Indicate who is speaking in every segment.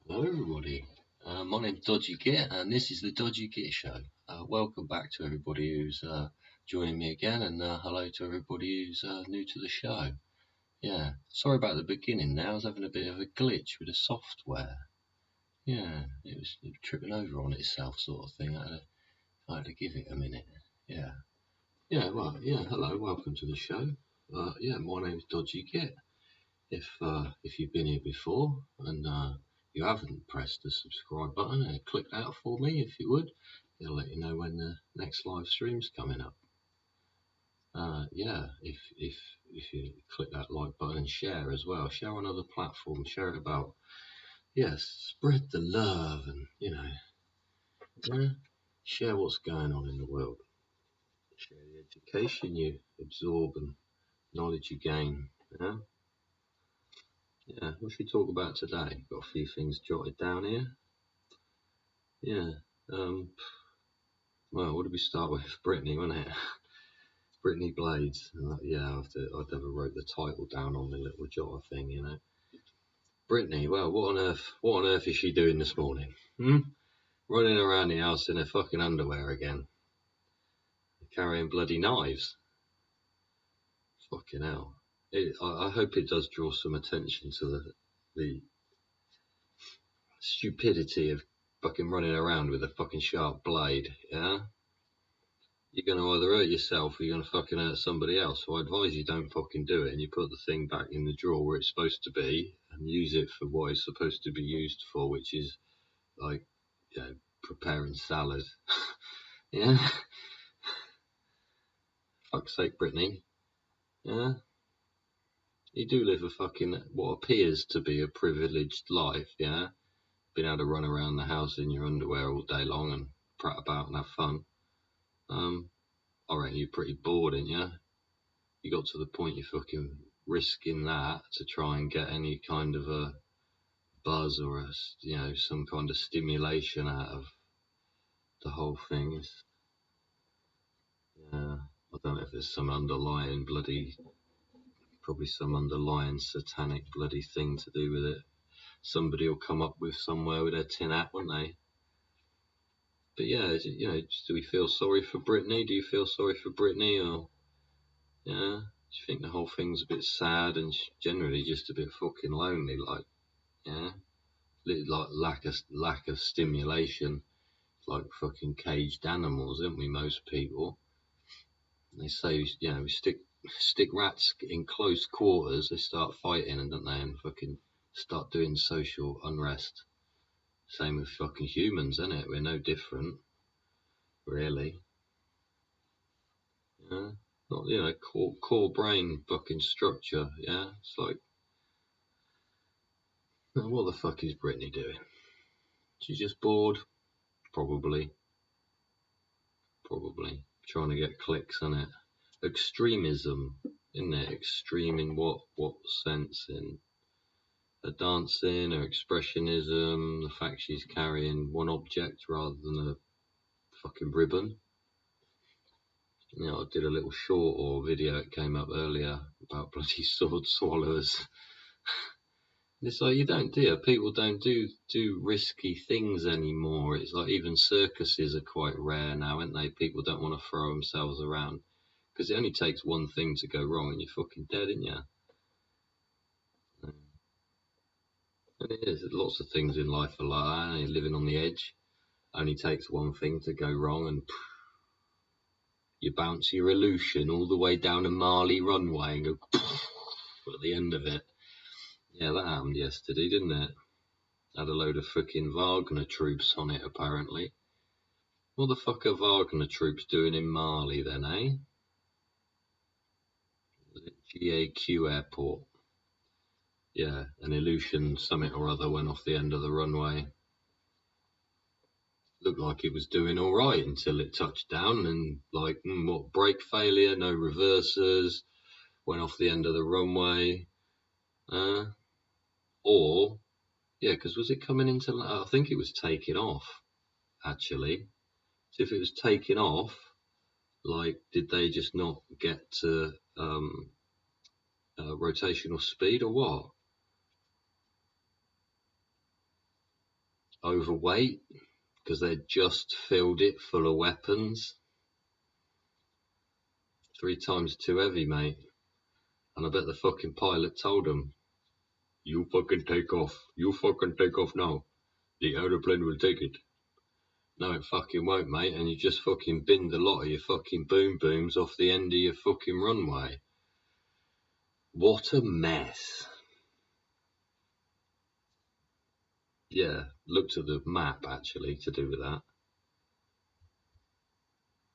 Speaker 1: Hello everybody, my name's Dodgy Git and this is the Dodgy Git Show. Welcome back to everybody who's joining me again, and hello to everybody who's new to the show. Yeah, sorry about the beginning there, I was having a bit of a glitch with the software. Yeah, it was tripping over on itself sort of thing. I had to give it a minute. Yeah, hello, welcome to the show. My name's Dodgy Git. If you've been here before and you haven't pressed the subscribe button, click that for me if you would. It'll let you know when the next live stream's coming up. If you click that like button and share as well, share on other platforms, share it about. Yes, spread the love and share what's going on in the world. Share the education you absorb and knowledge you gain. Yeah, what should we talk about today? Got a few things jotted down here. Yeah. Well, what did we start with? Britney, wasn't it? Britney Blades. I never wrote the title down on my little jotter thing, Britney. Well, what on earth is she doing this morning? Running around the house in her fucking underwear again, carrying bloody knives. Fucking hell. I hope it does draw some attention to the stupidity of fucking running around with a fucking sharp blade. Yeah. You're going to either hurt yourself or you're going to fucking hurt somebody else. So I advise you don't fucking do it, and you put the thing back in the drawer where it's supposed to be and use it for what it's supposed to be used for, which is like, preparing salad. Yeah. Fuck's sake, Britney. Yeah. You do live a fucking, what appears to be a privileged life, yeah? Being able to run around the house in your underwear all day long and prat about and have fun. I reckon you're pretty bored, ain't you? You got to the point you're fucking risking that to try and get any kind of a buzz or some kind of stimulation out of the whole thing. I don't know if there's some underlying probably some underlying satanic bloody thing to do with it. Somebody will come up with somewhere with their tin hat, won't they? But yeah, do we feel sorry for Britney? Do you feel sorry for Britney, or do you think the whole thing's a bit sad and generally just a bit fucking lonely, like, like lack of stimulation, like fucking caged animals, aren't we? Most people. They say, we stick rats in close quarters, they start fighting, and don't they, and fucking start doing social unrest. Same with fucking humans, isn't it? We're no different, really. Yeah. Not, core brain fucking structure. Yeah, it's like, what the fuck is Britney doing? She's just bored, probably trying to get clicks on it. Extremism, isn't it? Extreme in what sense? In her dancing, her expressionism, the fact she's carrying one object rather than a fucking ribbon. I did a little short or video that came up earlier about bloody sword swallowers. It's like, you don't do it. People don't do risky things anymore. It's like even circuses are quite rare now, aren't they? People don't want to throw themselves around because it only takes one thing to go wrong and you're fucking dead, ain't you? And it is. Lots of things in life are like that. You're living on the edge. Only takes one thing to go wrong and you bounce your illusion all the way down a Marley runway and go at the end of it. Yeah, that happened yesterday, didn't it? Had a load of freaking Wagner troops on it, apparently. What the fuck are Wagner troops doing in Mali then, eh? Was it GAQ airport? Yeah, an Illusion summit or other went off the end of the runway. Looked like it was doing all right until it touched down and brake failure, no reversers, went off the end of the runway. Because was it coming into, I think it was taking off, actually. So if it was taking off, did they just not get to rotational speed or what? overweight because they'd just filled it full of weapons. 3 times too heavy, mate. And I bet the fucking pilot told them, you fucking take off. You fucking take off now. The aeroplane will take it. No, it fucking won't, mate. And you just fucking binned a lot of your fucking boom booms off the end of your fucking runway. What a mess. Yeah, looked at the map, actually, to do with that.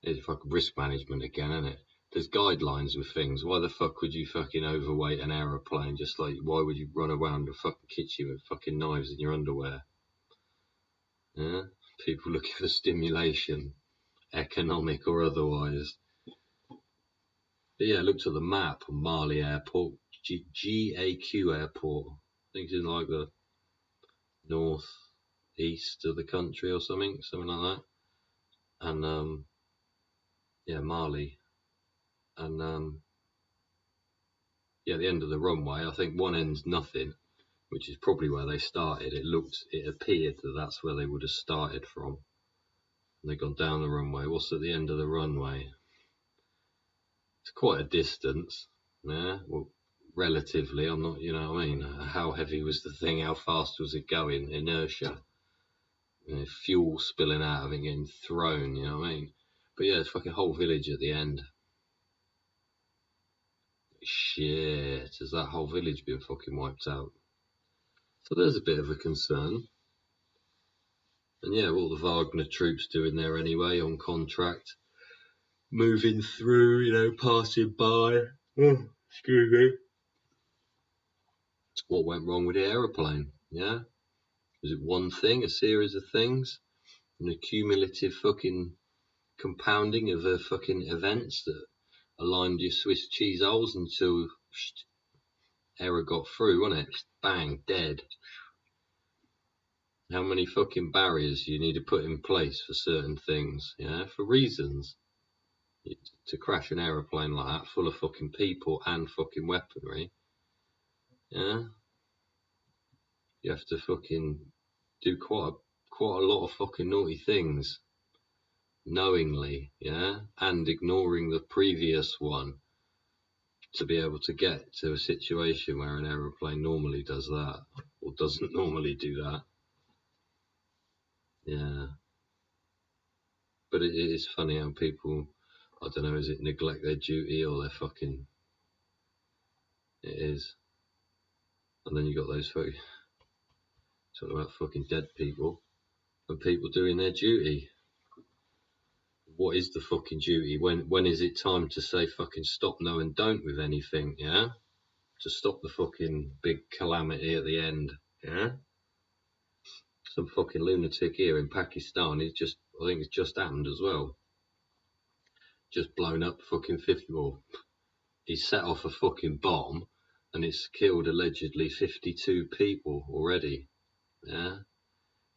Speaker 1: It's fucking risk management again, isn't it? There's guidelines with things. Why the fuck would you fucking overweight an aeroplane? Just like, why would you run around the fucking kitchen with fucking knives in your underwear? Yeah? People looking for stimulation, economic or otherwise. But yeah, I looked at the map on Marley Airport, GAQ Airport. I think it's in like the north east of the country or something like that. And yeah, Marley. And yeah, the end of the runway, I think one end's nothing, which is probably where they started. It appeared that that's where they would have started from. And they've gone down the runway. What's at the end of the runway? It's quite a distance. Yeah, well, relatively. I'm not, you know what I mean? How heavy was the thing? How fast was it going? Inertia. You know, fuel spilling out of it, getting thrown, you know what I mean? But yeah, it's fucking whole village at the end. Shit, has that whole village been fucking wiped out? So there's a bit of a concern. And yeah, what the Wagner troops doing there anyway, on contract, moving through, you know, passing by. Oh, excuse me. What went wrong with the aeroplane? Yeah, was it one thing, a series of things, an accumulative fucking compounding of fucking events that aligned your Swiss cheese holes until error got through, wasn't it? Bang, dead. How many fucking barriers you need to put in place for certain things, yeah, for reasons. To crash an aeroplane like that, full of fucking people and fucking weaponry, yeah, you have to fucking do quite a lot of fucking naughty things, knowingly, yeah, and ignoring the previous one to be able to get to a situation where an aeroplane normally does that, or doesn't normally do that. Yeah. But it is funny how people, I don't know, is it neglect their duty or they're fucking, it is. And then you got those folks talking about fucking dead people and people doing their duty. What is the fucking duty? When is it time to say fucking stop, no and don't with anything, yeah? To stop the fucking big calamity at the end, yeah? Some fucking lunatic here in Pakistan, I think it's just happened as well. Just blown up fucking 50, well, he set off a fucking bomb and it's killed allegedly 52 people already, yeah?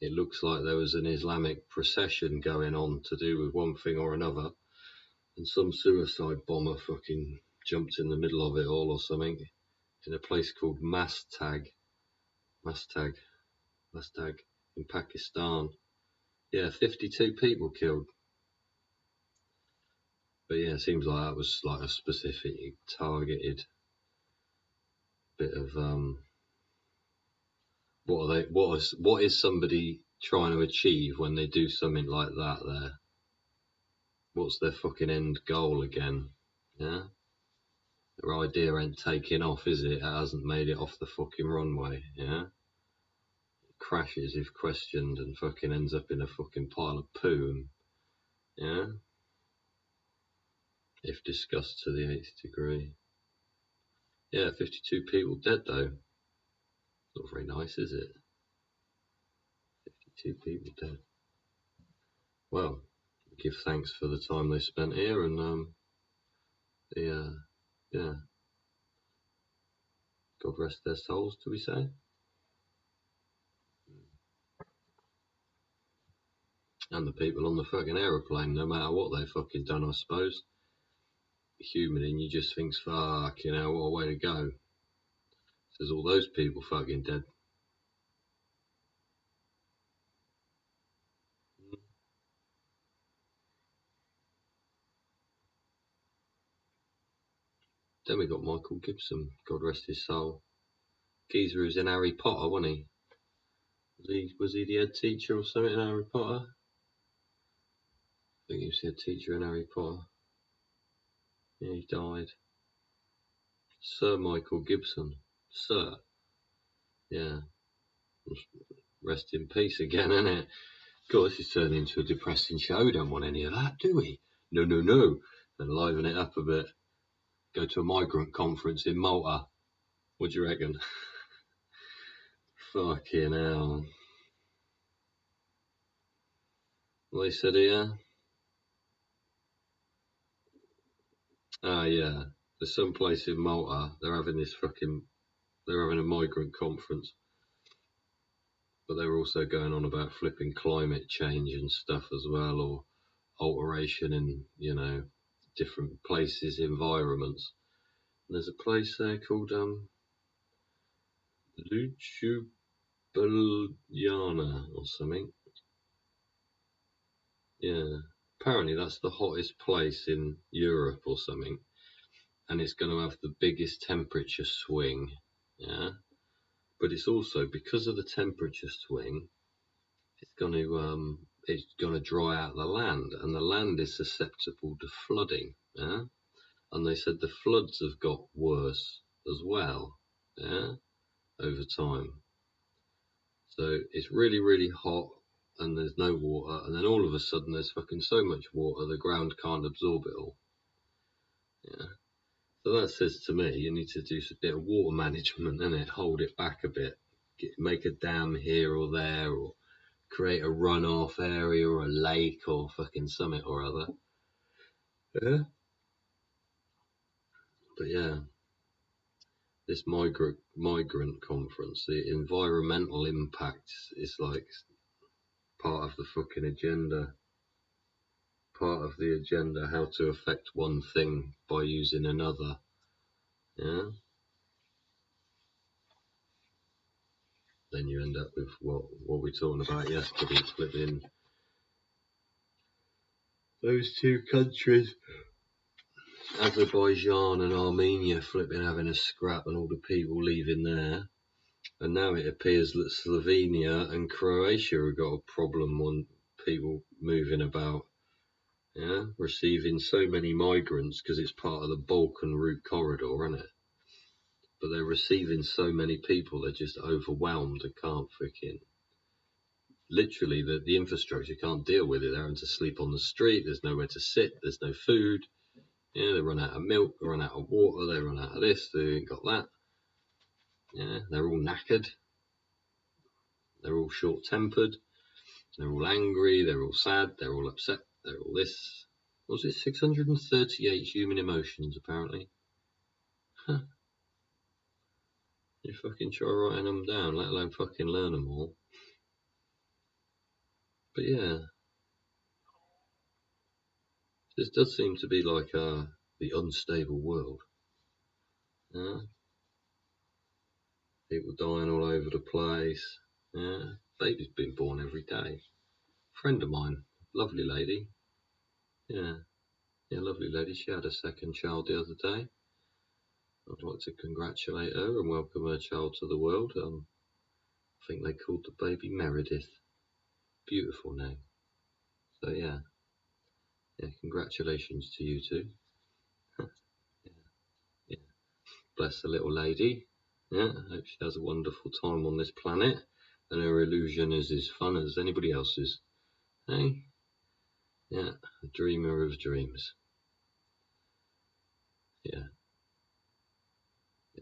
Speaker 1: It looks like there was an Islamic procession going on to do with one thing or another, and some suicide bomber fucking jumped in the middle of it all or something in a place called Mastag in Pakistan. Yeah, 52 people killed. But yeah, it seems like that was like a specific targeted bit of what is somebody trying to achieve when they do something like that there? What's their fucking end goal again? Yeah? Their idea ain't taking off, is it? It hasn't made it off the fucking runway, yeah? It crashes if questioned and fucking ends up in a fucking pile of poo, yeah? If discussed to the 8th degree. Yeah, 52 people dead though. Not very nice, is it? 52 people dead. Well, give thanks for the time they spent here and yeah. God rest their souls, do we say? And the people on the fucking aeroplane, no matter what they've fucking done, I suppose. Human in you just thinks, fuck, you know, what a way to go. There's all those people fucking dead. Then we got Michael Gibson, God rest his soul. Geezer was in Harry Potter, wasn't he? Was he the head teacher or something in Harry Potter? I think he was the head teacher in Harry Potter. Yeah, he died. Sir Michael Gibson. Sir. Yeah. Rest in peace again, innit? God, this is turning into a depressing show. Don't want any of that, do we? No. And liven it up a bit. Go to a migrant conference in Malta. What do you reckon? Fucking hell. What they said here? Yeah. There's some place in Malta. They're having a migrant conference. But they're also going on about flipping climate change and stuff as well, or alteration in, different places, environments. And there's a place there called Ljubljana or something. Yeah. Apparently that's the hottest place in Europe or something. And it's going to have the biggest temperature swing. Yeah. But it's also, because of the temperature swing, it's going to dry out the land, and the land is susceptible to flooding. Yeah. And they said the floods have got worse as well. Yeah. Over time. So it's really, really hot and there's no water, and then all of a sudden there's fucking so much water the ground can't absorb it all. Yeah. So that says to me you need to do a bit of water management, innit? Hold it back a bit. Make a dam here or there, or create a runoff area or a lake or fucking something or other. Yeah. But yeah, this migrant conference, the environmental impact is like part of the fucking agenda. Part of the agenda, how to affect one thing by using another. Yeah. Then you end up with what we talking about yesterday, flipping those two countries, Azerbaijan and Armenia, flipping having a scrap and all the people leaving there. And now it appears that Slovenia and Croatia have got a problem on people moving about. Yeah, receiving so many migrants because it's part of the Balkan route corridor, isn't it? But they're receiving so many people, they're just overwhelmed and can't freaking... Literally, the infrastructure can't deal with it. They're having to sleep on the street, there's nowhere to sit, there's no food. Yeah, they run out of milk, they run out of water, they run out of this, they ain't got that. Yeah, they're all knackered. They're all short-tempered. They're all angry, they're all sad, they're all upset, they're all this. What was it, 638 human emotions, apparently? Huh. You fucking try writing them down, let alone fucking learn them all. But yeah, this does seem to be like the unstable world. Yeah? People dying all over the place. Yeah, baby's been born every day. Friend of mine, lovely lady. Yeah, lovely lady. She had a second child the other day. I'd like to congratulate her and welcome her child to the world. I think they called the baby Meredith. Beautiful name. So yeah, congratulations to you two. Yeah, bless the little lady. Yeah, I hope she has a wonderful time on this planet, and her illusion is as fun as anybody else's. Hey? Yeah, a dreamer of dreams. Yeah.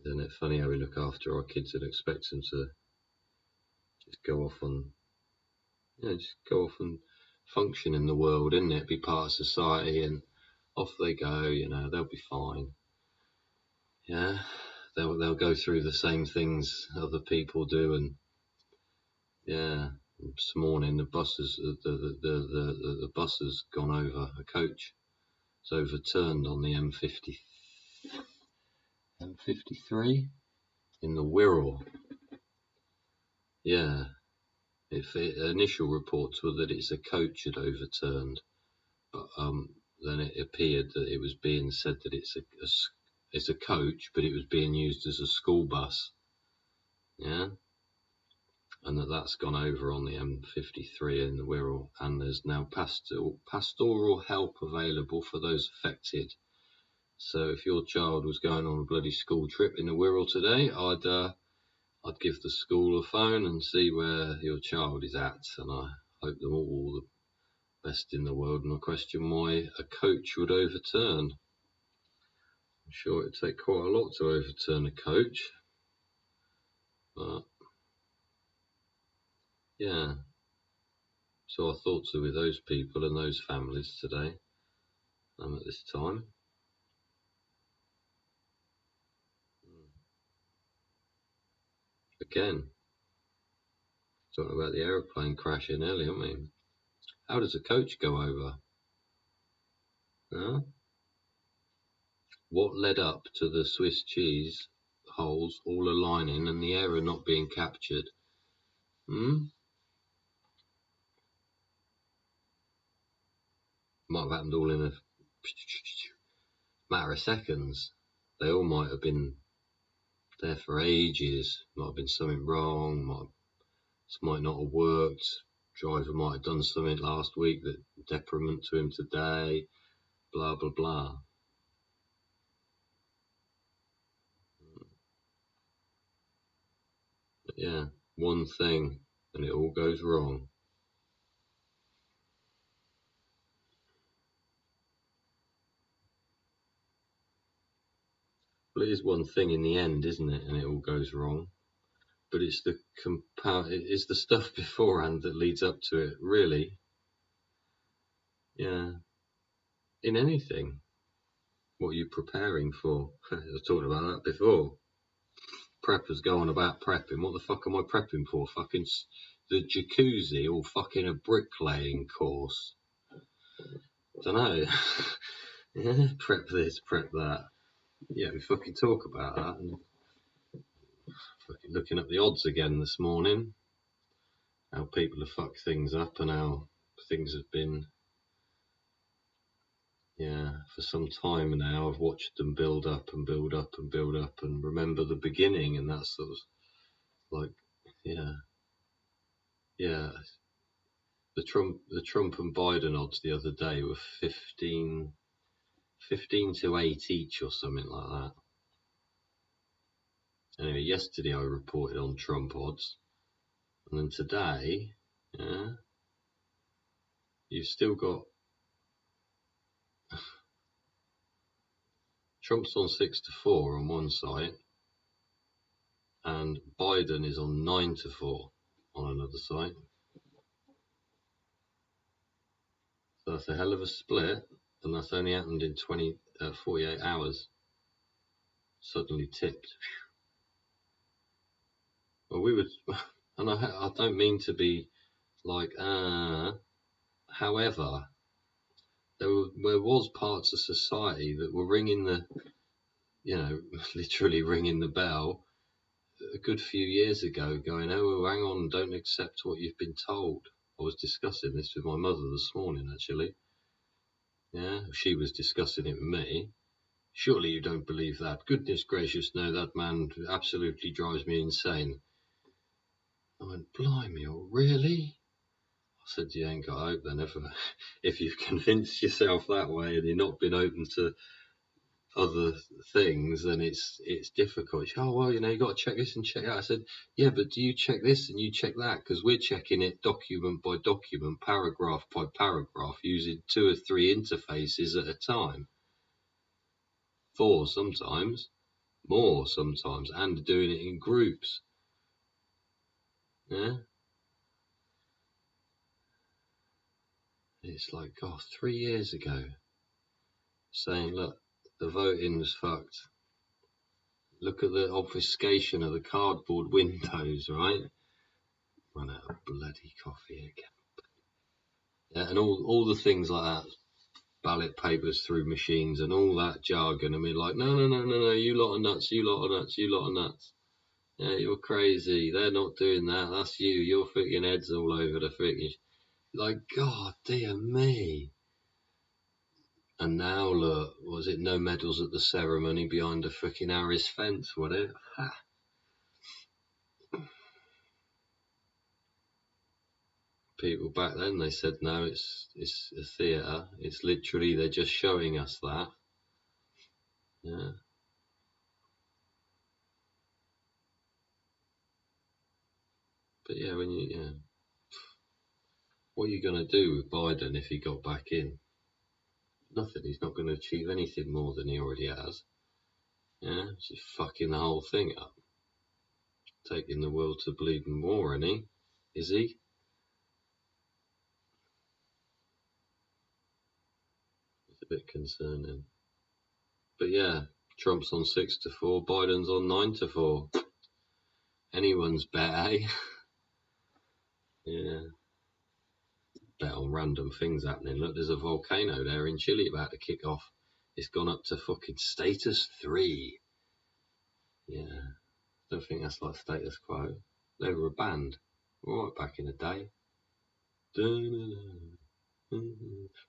Speaker 1: Isn't it funny how we look after our kids and expect them to just go off and function in the world, isn't it? Be part of society, and off they go, they'll be fine. Yeah. They'll go through the same things other people do, and yeah. This morning the bus has gone over. A coach is overturned on the M53 in the Wirral. Yeah. Initial reports were that it's a coach had overturned, but then it appeared that it was being said that it's it's a coach, but it was being used as a school bus. Yeah. And that's gone over on the M53 in the Wirral, and there's now pastoral help available for those affected. So if your child was going on a bloody school trip in the Wirral today, I'd give the school a phone and see where your child is at, and I hope them all the best in the world, and I question why a coach would overturn. I'm sure it'd take quite a lot to overturn a coach, but yeah. So our thoughts are with those people and those families today, at this time. Again, talking about the aeroplane crashing earlier, aren't we? How does a coach go over? Huh? What led up to the Swiss cheese holes all aligning and the error not being captured? Might have happened all in a matter of seconds. They all might have been there for ages. Might have been something wrong. This might not have worked. Driver might have done something last week that detriment to him today. Blah blah blah. But yeah, one thing and it all goes wrong. Well, it is one thing in the end, isn't it? And it all goes wrong. But it's it's the stuff beforehand that leads up to it, really. Yeah. In anything. What are you preparing for? I was talking about that before. Preppers go on about prepping. What the fuck am I prepping for? Fucking the jacuzzi or fucking a bricklaying course? Dunno. Yeah, prep this, prep that. Yeah, we fucking talk about that. And fucking looking at the odds again this morning. How people have fucked things up and how things have been. Yeah, for some time now I've watched them build up and build up and build up and remember the beginning, and that's sort of like, yeah. The Trump and Biden odds the other day were 15 to 8 each or something like that. Anyway, yesterday I reported on Trump odds, and then today, yeah, you've still got Trump's on 6-4 on one site, and Biden is on 9-4 on another site. So that's a hell of a split, and that's only happened in 48 hours. Suddenly tipped. Well, we would, and I don't mean to be like, however, there was parts of society that were ringing the, literally ringing the bell a good few years ago, going, oh, hang on, don't accept what you've been told. I was discussing this with my mother this morning, actually. Yeah, she was discussing it with me. Surely you don't believe that. Goodness gracious, no, that man absolutely drives me insane. I went, blimey, oh, really? I said, you ain't got hope then. If you've convinced yourself that way and you're not been open to other things, then it's difficult. She, oh, well, you got to check this and check that. I said, yeah, but do you check this and you check that? Because we're checking it document by document, paragraph by paragraph, using 2 or 3 interfaces at a time. 4 sometimes, more sometimes, and doing it in groups. Yeah. It's like, God, 3 years ago, saying, look, the voting was fucked. Look at the obfuscation of the cardboard windows, right? Run out of bloody coffee again. Yeah, and all the things like that, ballot papers through machines and all that jargon. I mean, like, no, you lot are nuts, you lot are nuts, you lot are nuts. Yeah, you're crazy. They're not doing that. That's you. You're freaking heads all over the freaking. Like, God, dear me. And now look, was it no medals at the ceremony behind a freaking Harris fence, was it? Ha. People back then, they said no, it's a theatre. It's literally, they're just showing us that. Yeah. But yeah, what are you going to do with Biden if he got back in? Nothing. He's not going to achieve anything more than he already has. Yeah, just fucking the whole thing up. Taking the world to bleeding war, isn't he? Is he? It's a bit concerning. But yeah, Trump's on 6-4, Biden's on 9-4. Anyone's bet, eh? Yeah. Bet on random things happening. Look, there's a volcano there in Chile about to kick off. It's gone up to fucking status 3. Yeah. Don't think that's like status quo. They were a band. Right back in the day.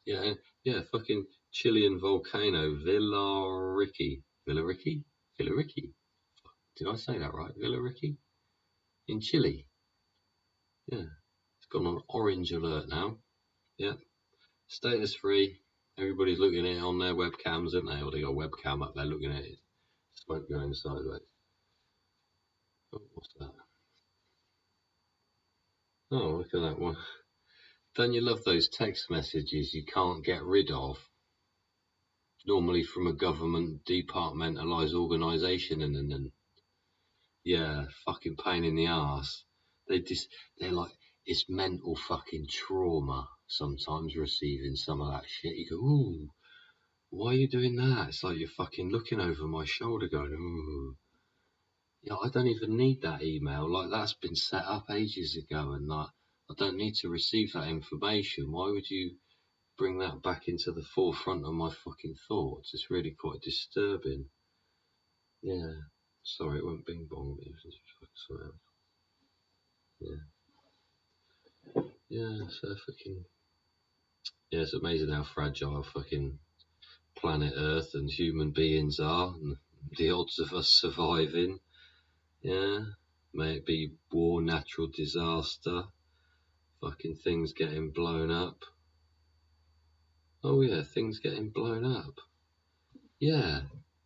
Speaker 1: Yeah, yeah, fucking Chilean volcano, Villarrica. Villarrica? Villarrica? Did I say that right? Villarrica? In Chile. Yeah. It's gone on orange alert now. Yeah. Status 3. Everybody's looking at it on their webcams, aren't they? Or they got a webcam up there looking at it. Smoke going sideways. Oh, what's that? Oh, look at that one. Don't you love those text messages you can't get rid of? Normally from a government departmentalised organisation, and then yeah, fucking pain in the ass. They're like, it's mental fucking trauma sometimes receiving some of that shit. You go, ooh, why are you doing that? It's like you're fucking looking over my shoulder going, ooh. Yeah, I don't even need that email. Like, that's been set up ages ago, and like, I don't need to receive that information. Why would you bring that back into the forefront of my fucking thoughts? It's really quite disturbing. Yeah. Sorry, it went bing bong. It was just fucking something else. Yeah. Yeah, so fucking. Yeah, it's amazing how fragile fucking planet Earth and human beings are, and the odds of us surviving. Yeah. May it be war, natural disaster, fucking things getting blown up. Oh yeah, things getting blown up. Yeah,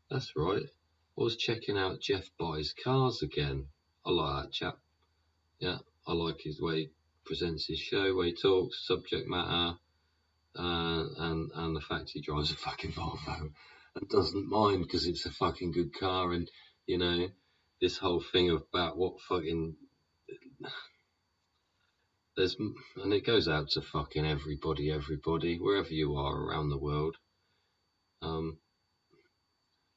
Speaker 1: that's right. I was checking out Jeff Buys Cars again. I like that chap. Yeah, I like his way he presents his show, way he talks, subject matter, and the fact he drives a fucking Volvo and doesn't mind because it's a fucking good car. And you know, this whole thing about what fucking there's, and it goes out to fucking everybody, wherever you are around the world. Um,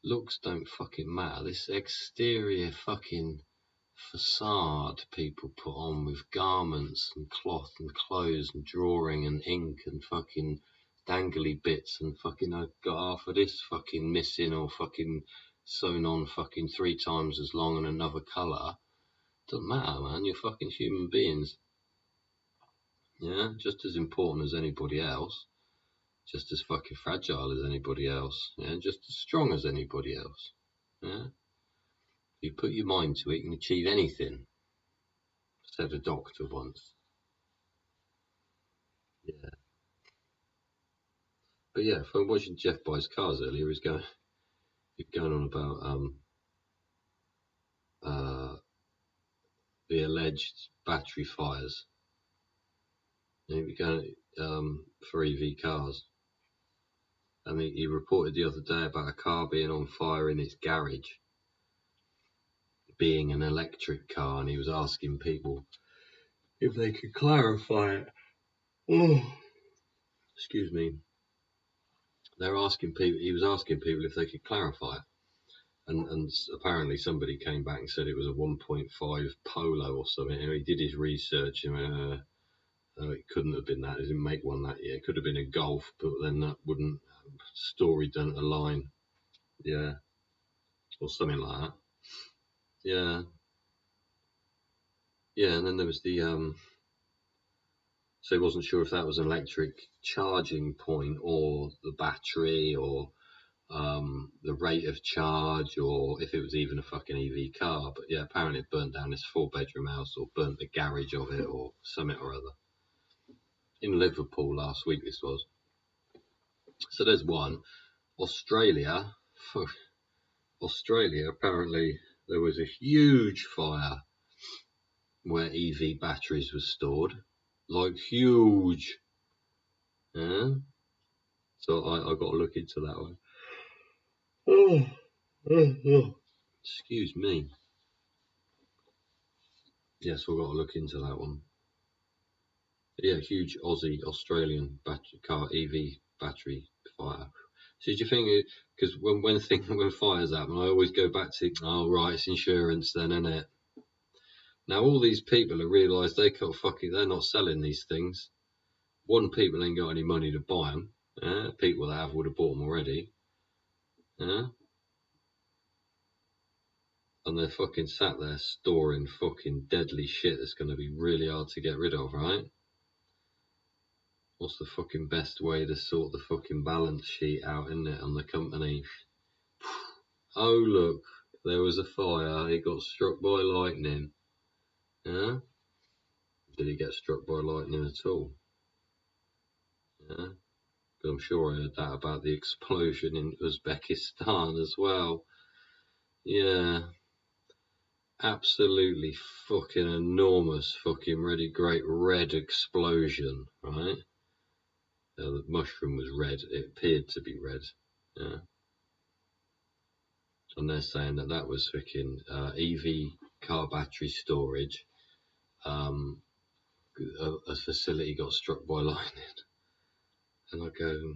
Speaker 1: Looks don't fucking matter. This exterior fucking facade people put on with garments and cloth and clothes and drawing and ink and fucking dangly bits and fucking I've got half of this fucking missing or fucking sewn on fucking 3 times as long and another colour. Doesn't matter, man. You're fucking human beings. Yeah, just as important as anybody else. Just as fucking fragile as anybody else. Yeah, just as strong as anybody else. Yeah. If you put your mind to it, you can achieve anything, said a doctor once. Yeah. But yeah, from watching Jeff Buys Cars earlier, he's going on about uh, the alleged battery fires. And he was going for EV cars. And he reported the other day about a car being on fire in its garage, being an electric car, and he was asking people if they could clarify it. Oh, excuse me. They're asking people. He was asking people if they could clarify it. And apparently somebody came back and said it was a 1.5 Polo or something. And he did his research and it couldn't have been that. He didn't make one that year. It could have been a Golf, but then that wouldn't, story don't align. Yeah, or something like that. Yeah, yeah. And then there was the So he wasn't sure if that was an electric charging point or the battery or the rate of charge, or if it was even a fucking EV car. But yeah, apparently it burnt down this 4-bedroom house, or burnt the garage of it, or something or other. In Liverpool last week, this was. So there's one. Australia, apparently there was a huge fire where EV batteries were stored, like huge. Yeah. So I got to look into that one. Excuse me. Yes, we've got to look into that one. Yeah, huge Australian EV battery fire. So do you think because when fires happen, I always go back to, oh right, it's insurance then, isn't it? Now all these people have realised they're not selling these things. One, people ain't got any money to buy them. People that have would have bought them already. And they're fucking sat there storing fucking deadly shit that's going to be really hard to get rid of, right? What's the fucking best way to sort the fucking balance sheet out, isn't it, on the company? Oh, look, there was a fire. It got struck by lightning. Yeah? Did he get struck by lightning at all? Yeah? But I'm sure I heard that about the explosion in Uzbekistan as well. Yeah. Absolutely fucking enormous fucking really great red explosion, right? The mushroom was red. It appeared to be red. Yeah. And they're saying that was freaking EV car battery storage. A facility got struck by lightning. And I go,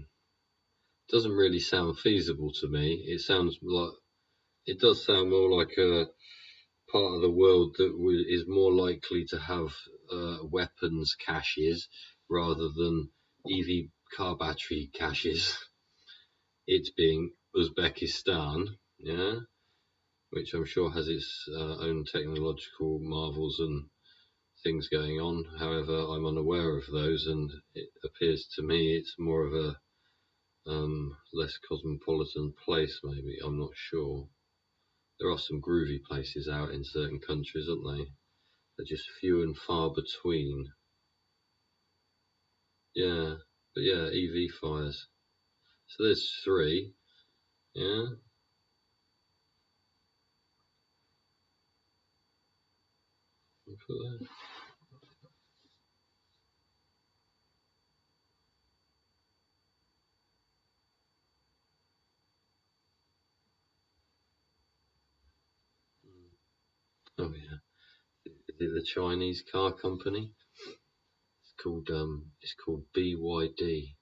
Speaker 1: doesn't really sound feasible to me. It does sound more like a part of the world that is more likely to have weapons caches rather than EV car battery caches. It being Uzbekistan, yeah, which I'm sure has its own technological marvels and things going on. However, I'm unaware of those, and it appears to me it's more of a less cosmopolitan place, maybe. I'm not sure. There are some groovy places out in certain countries, aren't they? They're just few and far between. Yeah, but yeah, EV fires. So there's 3. Yeah. Oh yeah. Is it the Chinese car company? It's called BYD.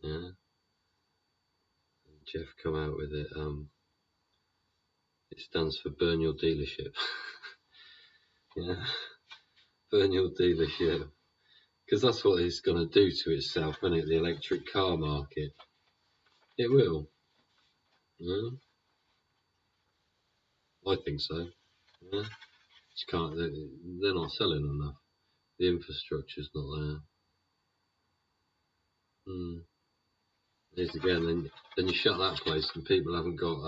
Speaker 1: Yeah. Jeff come out with it. It stands for Burn Your Dealership. Yeah. Burn Your Dealership. Because that's what it's going to do to itself, isn't it? The electric car market. It will. Yeah. I think so. Yeah. Just can't. They're not selling enough. The infrastructure's not there. There's again. Then you shut that place, and people haven't got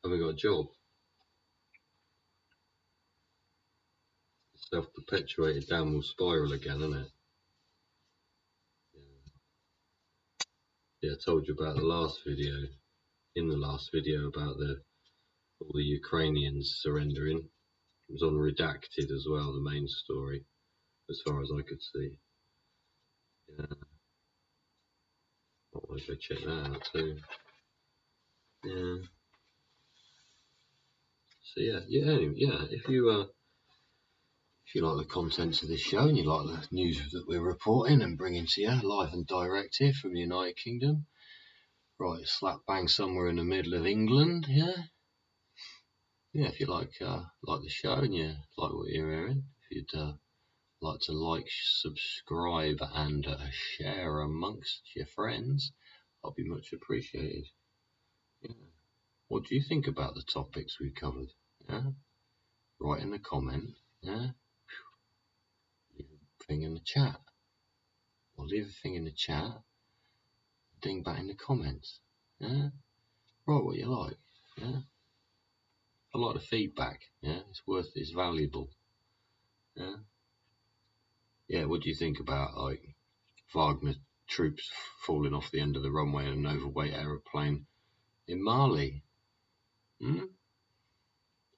Speaker 1: a job. Self-perpetuated downward spiral again, isn't it? Yeah, I told you about the last video. In the last video about all the Ukrainians surrendering. It was on Redacted as well, the main story, as far as I could see. Yeah, I want to go check that out too. Yeah. So yeah. If you like the contents of this show and you like the news that we're reporting and bringing to you live and direct here from the United Kingdom, right, slap bang somewhere in the middle of England, yeah. Yeah, if you like the show and you like what you're hearing, if you'd like to like, subscribe, and share amongst your friends, I'll be much appreciated. Yeah. What do you think about the topics we've covered? Yeah. Write in the comment. Yeah. Thing in the chat. or leave a thing in the chat, ding back in the comments. Yeah? Write what you like. Yeah? I like the feedback. Yeah? It's valuable. Yeah? Yeah, what do you think about like Wagner troops falling off the end of the runway in an overweight aeroplane in Mali? Hmm?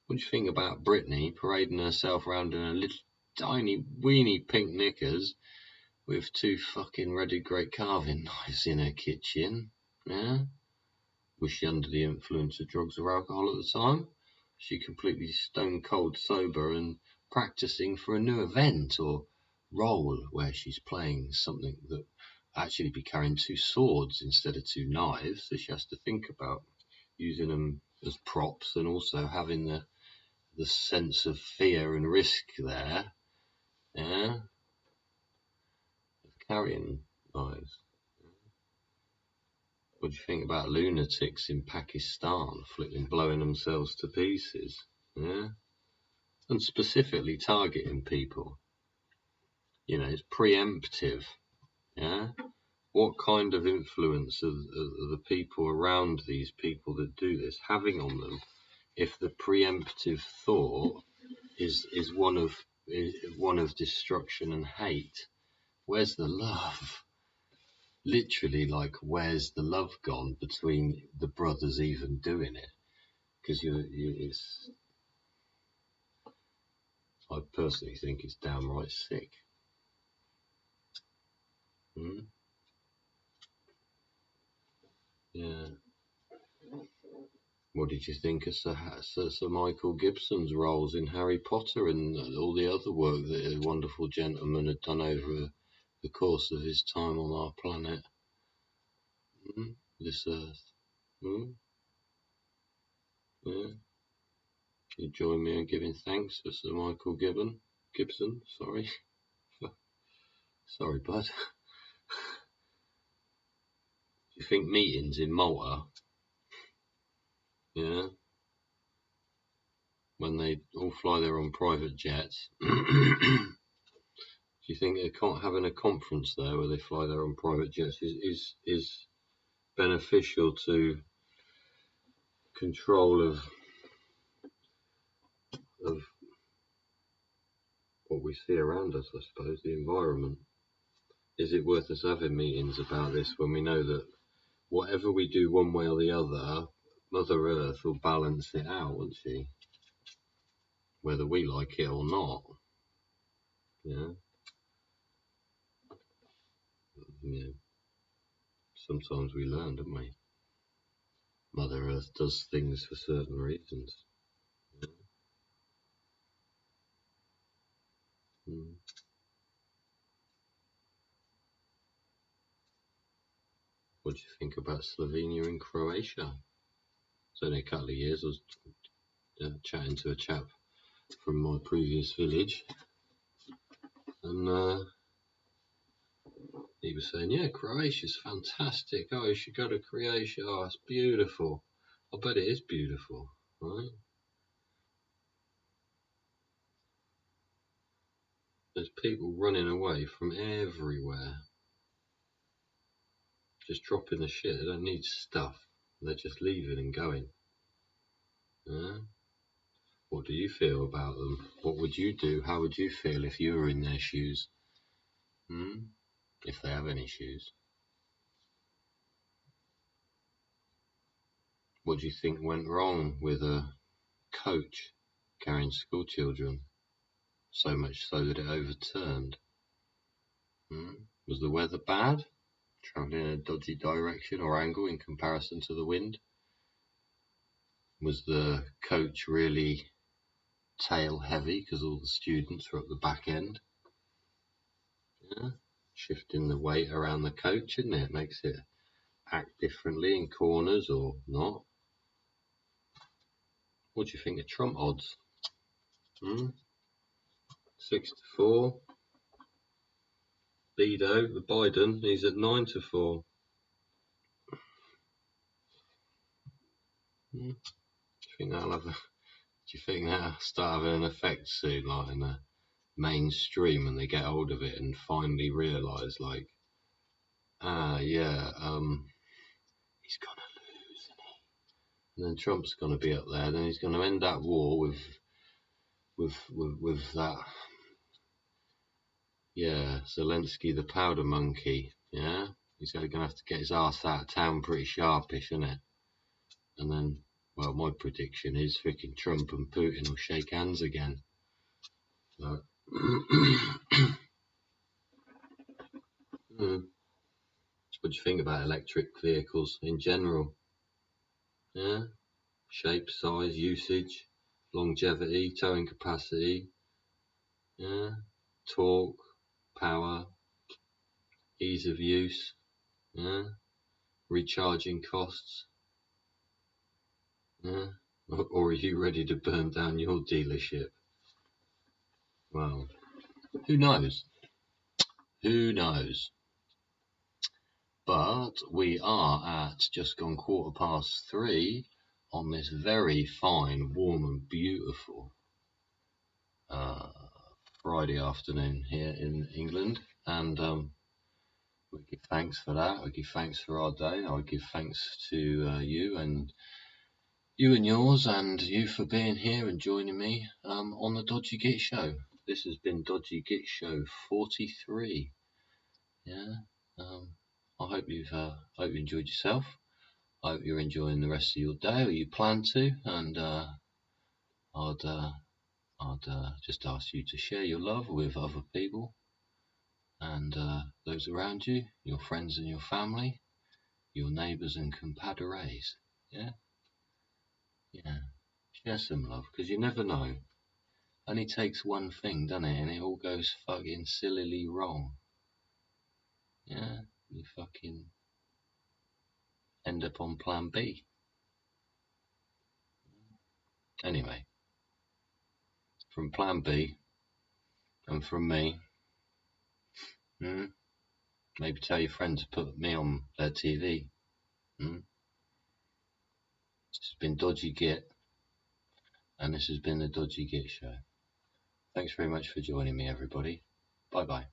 Speaker 1: What do you think about Britney parading herself around in a little tiny weeny pink knickers with two fucking ready great carving knives in her kitchen? Yeah? Was she under the influence of drugs or alcohol at the time? She completely stone cold sober and practicing for a new event or role where she's playing something that actually be carrying two swords instead of two knives, so she has to think about using them as props and also having the sense of fear and risk there, yeah, of carrying knives. What do you think about lunatics in Pakistan blowing themselves to pieces? Yeah, and specifically targeting people. You know, it's preemptive. Yeah, what kind of influence are the people around these people that do this having on them? If the preemptive thought is one of destruction and hate, where's the love? Literally, like, where's the love gone between the brothers even doing it? Because I personally think it's downright sick. Hmm? Yeah. What did you think of Sir Michael Gibson's roles in Harry Potter and all the other work that a wonderful gentleman had done over the course of his time on our planet? Hmm? This Earth. Hmm? Yeah. You join me in giving thanks for Sir Michael Gibson, sorry. Sorry, bud. Do you think meetings in Malta, yeah, when they all fly there on private jets, do you think having a conference there where they fly there on private jets is beneficial to control of what we see around us, I suppose, the environment? Is it worth us having meetings about this when we know that whatever we do one way or the other, Mother Earth will balance it out, won't she? Whether we like it or not. Yeah. Yeah. Sometimes we learn, don't we? Mother Earth does things for certain reasons. Mm. What do you think about Slovenia and Croatia? It's only a couple of years. I was chatting to a chap from my previous village, and he was saying, yeah, Croatia's fantastic. Oh, you should go to Croatia. Oh, it's beautiful. I bet it is beautiful, right? There's people running away from everywhere, just dropping the shit. They don't need stuff. They're just leaving and going. Yeah? What do you feel about them? What would you do? How would you feel if you were in their shoes? Hmm? If they have any shoes. What do you think went wrong with a coach carrying school children? So much so that it overturned. Hmm? Was the weather bad? Travelling in a dodgy direction or angle in comparison to the wind? Was the coach really tail heavy because all the students were at the back end? Yeah? Shifting the weight around the coach, isn't it? Makes it act differently in corners or not. What do you think of Trump odds? 6-4. Lido, Biden, he's at 9-4. Do you think that'll start having an effect soon, like in the mainstream, when they get hold of it and finally realise, like, Yeah, he's gonna lose, isn't he? And then Trump's gonna be up there. Then he's gonna end that war with that. Yeah, Zelensky, the powder monkey. Yeah, he's gonna have to get his ass out of town pretty sharpish, isn't it? And then, well, my prediction is freaking Trump and Putin will shake hands again. So, what do you think about electric vehicles in general? Yeah, shape, size, usage, longevity, towing capacity. Yeah, torque, power, ease of use. Yeah, recharging costs. Yeah, or are you ready to burn down your dealership? Well, who knows? Who knows? But we are at just gone 3:15 on this very fine, warm and beautiful Friday afternoon here in England. And we give thanks for that. I give thanks for our day. I give thanks to you and yours, and you for being here and joining me on the Dodgy Git Show. This has been Dodgy Git Show 43. Yeah. I hope you enjoyed yourself. I hope you're enjoying the rest of your day, or you plan to. And I'd just ask you to share your love with other people and those around you, your friends and your family, your neighbours and compadres. Yeah, yeah. Share some love, because you never know. Only takes one thing, doesn't it? And it all goes fucking sillily wrong. Yeah, you fucking end up on plan B. Anyway, from plan B and from me, maybe tell your friends to put me on their TV. This has been Dodgy Git, and this has been the Dodgy Git Show. Thanks very much for joining me, everybody. Bye bye.